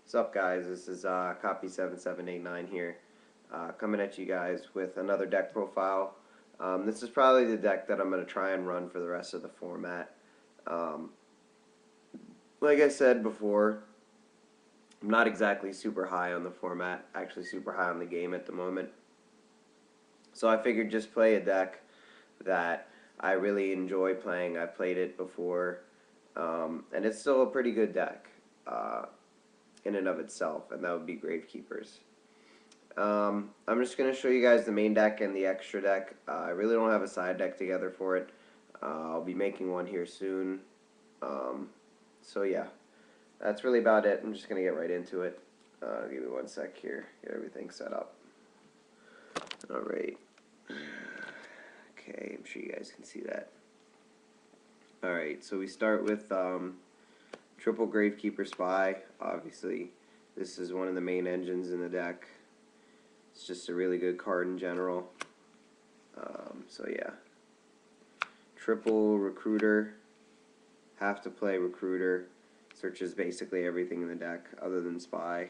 What's up, guys? This is Copy 7789 here, coming at you guys with another deck profile. This is probably the deck that I'm going to try and run for the rest of the format. Um, like I said before, I'm not exactly super high on the format, actually super high on the game at the moment. So I figured just play a deck that I really enjoy playing. I've played it before, and it's still a pretty good deck. In and of itself, and that would be Gravekeepers. I'm just going to show you guys the main deck and the extra deck. I really don't have a side deck together for it. I'll be making one here soon. So yeah, that's really about it. I'm just going to get right into it. Give me one sec here, get everything set up. Alright. Okay, I'm sure you guys can see that. Alright, so we start with triple Gravekeeper Spy. Obviously, this is one of the main engines in the deck. It's just a really good card in general. So yeah. Triple Recruiter. Have to play Recruiter. Searches basically everything in the deck other than Spy.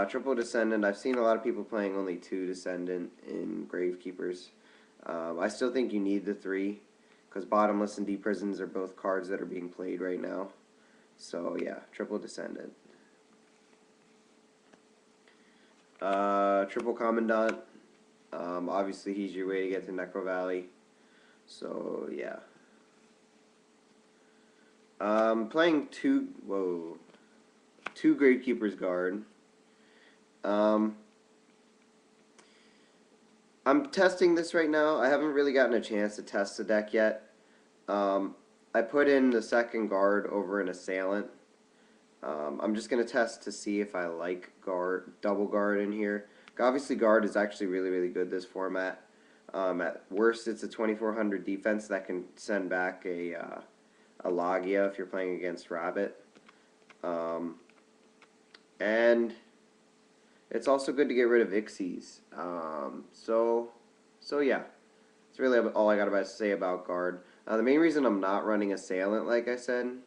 Triple Descendant. I've seen a lot of people playing only 2 Descendant in Gravekeepers. I still think you need the 3. Because Bottomless and Deep Prisons are both cards that are being played right now. So yeah, Triple Descendant. Triple Commandant. Obviously he's your way to get to Necro Valley. So yeah. Playing two Gravekeeper's Guard. I'm testing this right now. I haven't really gotten a chance to test the deck yet. I put in the second guard over an assailant. I'm just going to test to see if I like double guard in here. Obviously guard is actually really good this format. At worst it's a 2400 defense that can send back a Logia if you're playing against Rabbit. And it's also good to get rid of Ixies. So yeah, that's really all I got to say about guard. The main reason I'm not running Assailant, like I said,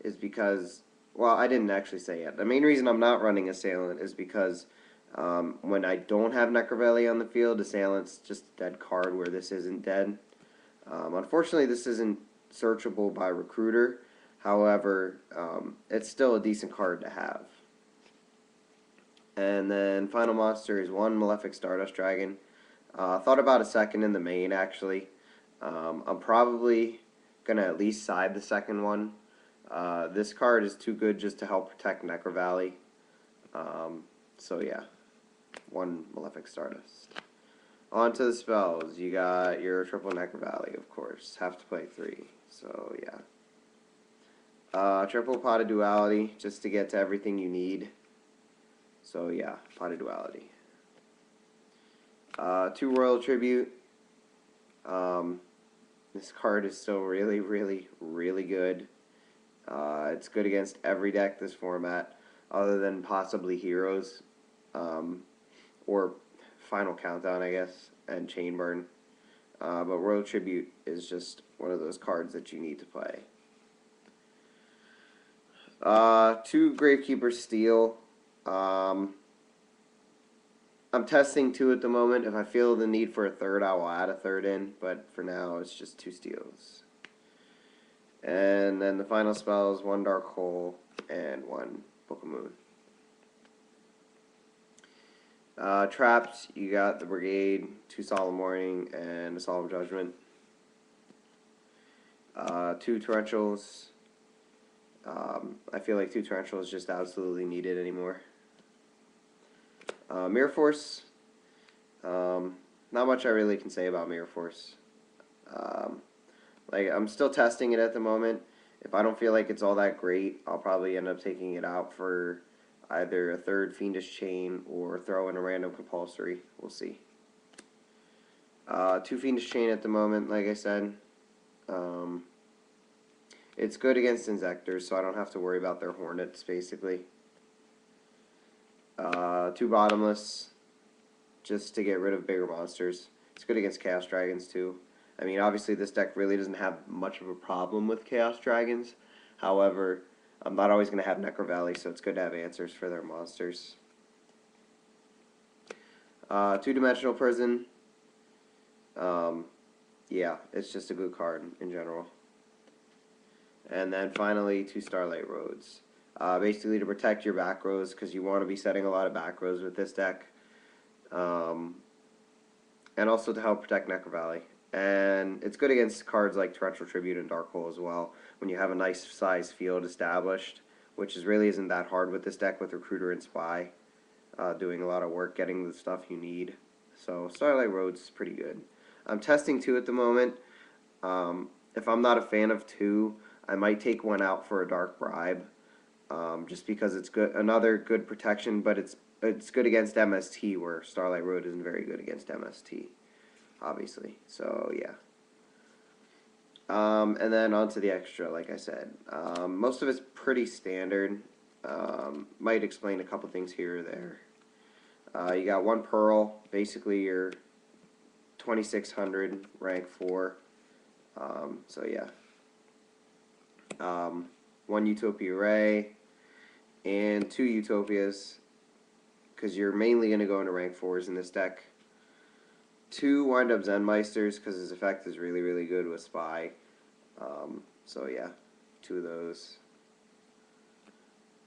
is because, well, I didn't actually say it. The main reason I'm not running Assailant is because when I don't have Necro Valley on the field, Assailant's just a dead card where this isn't dead. Unfortunately, this isn't searchable by Recruiter. However, it's still a decent card to have. And then final monster is 1 Malefic Stardust Dragon. Thought about a second in the main, actually. I'm probably going to at least side the second one. This card is too good just to help protect Necro Valley. So yeah, 1 Malefic Stardust. On to the spells. You got your triple Necro Valley, of course. Have to play 3. So yeah. Triple Pot of Duality, just to get to everything you need. So yeah, Pot of Duality. 2 Royal Tribute. This card is still really good. It's good against every deck this format, other than possibly Heroes, or Final Countdown, I guess, and Chain Burn. But Royal Tribute is just one of those cards that you need to play. 2 Gravekeeper Steel. I'm testing 2 at the moment. If I feel the need for a third, I will add a third in, but for now it's just 2 steels. And then the final spell is 1 Dark Hole and 1 Book of Moon. Traps, you got the Brigade, 2 Solemn Warning, and a Solemn Judgment. 2 Torrentials. I feel like 2 Torrentials is just absolutely needed anymore. Mirror Force. Not much I really can say about Mirror Force. Like, I'm still testing it at the moment. If I don't feel like it's all that great, I'll probably end up taking it out for either a third Fiendish Chain or throw in a random compulsory. We'll see. 2 Fiendish Chain at the moment, like I said. It's good against Insectors, so I don't have to worry about their Hornets, basically. 2 Bottomless, just to get rid of bigger monsters. It's good against Chaos Dragons, too. I mean, obviously this deck really doesn't have much of a problem with Chaos Dragons. However, I'm not always going to have Necro Valley, so it's good to have answers for their monsters. Two-dimensional prison. Yeah, it's just a good card in general. And then finally, 2 Starlight Roads. Basically to protect your back rows, because you want to be setting a lot of back rows with this deck. And also to help protect Necro Valley. And it's good against cards like Torrential Tribute and Dark Hole as well, when you have a nice size field established, which really isn't that hard with this deck with Recruiter and Spy. Doing a lot of work getting the stuff you need. So Starlight Roads is pretty good. I'm testing 2 at the moment. If I'm not a fan of 2, I might take 1 out for a Dark Bribe, just because it's good, another good protection, but it's good against MST, where Starlight Road isn't very good against MST, obviously. So yeah. And then on to the extra, like I said. Most of it's pretty standard. Might explain a couple things here or there. You got 1 Pearl, basically your 2600 rank 4. So yeah. 1 Utopia Ray and 2 Utopias, because you're mainly going to go into rank 4s in this deck. 2 Wind Up Zenmeisters, because his effect is really, really good with Spy. So yeah, 2 of those.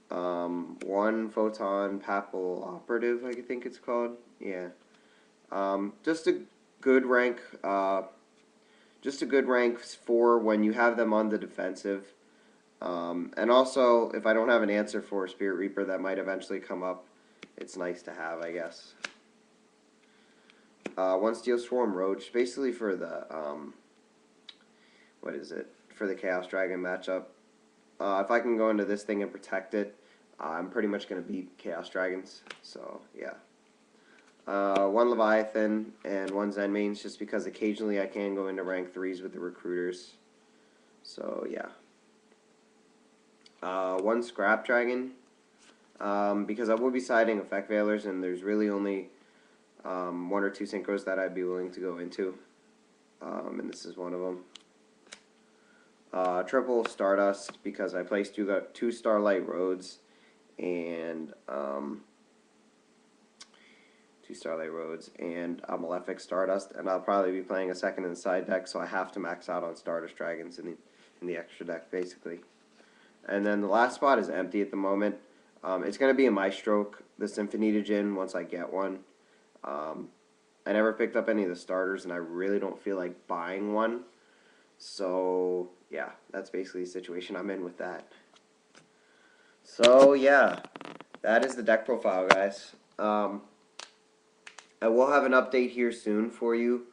1 Photon Papal Operative, I think it's called. Yeah. Just a good rank. Just a good rank for when you have them on the defensive. And also, if I don't have an answer for Spirit Reaper that might eventually come up, it's nice to have, I guess. 1 Steel Swarm Roach, basically for the, what is it? For the Chaos Dragon matchup. If I can go into this thing and protect it, I'm pretty much going to beat Chaos Dragons. So, yeah. 1 Leviathan and 1 Zen Mains, just because occasionally I can go into rank 3s with the Recruiters. So, yeah. 1 Scrap Dragon, because I will be siding Effect Veilers, and there's really only 1 or 2 Synchros that I'd be willing to go into, and this is one of them. Triple Stardust, because I placed 2 Starlight Roads, and 2 Starlight Roads, and a Malefic Stardust, and I'll probably be playing a second in the side deck, so I have to max out on Stardust Dragons in the extra deck, basically. And then the last spot is empty at the moment. It's going to be a Maestro, the Symphony Djinn, once I get one. I never picked up any of the starters, and I really don't feel like buying one. So, yeah, that's basically the situation I'm in with that. So, yeah, that is the deck profile, guys. I will have an update here soon for you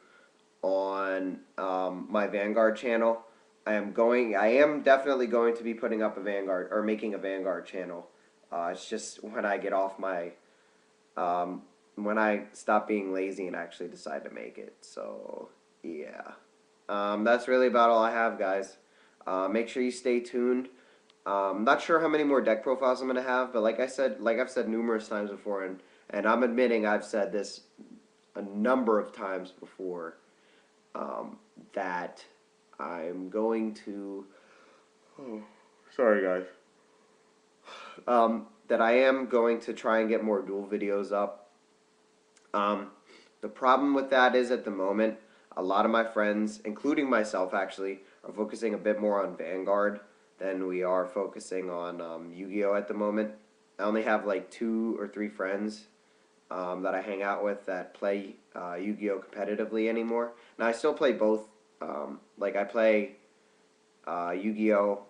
on my Vanguard channel. I am definitely going to be putting up a Vanguard, or making a Vanguard channel. It's just when I get off my, when I stop being lazy and actually decide to make it. So, yeah. That's really about all I have, guys. Make sure you stay tuned. I'm not sure how many more deck profiles I'm going to have, but like I've said numerous times before, and I'm admitting I've said this a number of times before, that I'm going to, sorry guys, that I am going to try and get more duel videos up. The problem with that is, at the moment, a lot of my friends, including myself actually, are focusing a bit more on Vanguard than we are focusing on Yu-Gi-Oh! At the moment. I only have like 2 or 3 friends that I hang out with that play Yu-Gi-Oh! Competitively anymore. Now, I still play both. Like, I play Yu-Gi-Oh!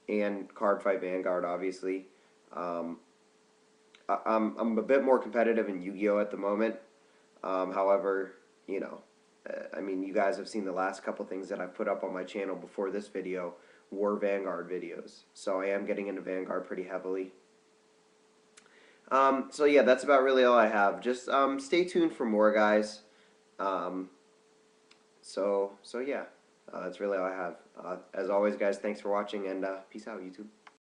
And Card Fight Vanguard, obviously. I'm a bit more competitive in Yu-Gi-Oh! At the moment. However, you know, I mean, you guys have seen the last couple things that I've put up on my channel before this video were Vanguard videos. So I am getting into Vanguard pretty heavily. So yeah, that's about really all I have. Just stay tuned for more, guys. So yeah, that's really all I have. As always, guys, thanks for watching, and peace out, YouTube.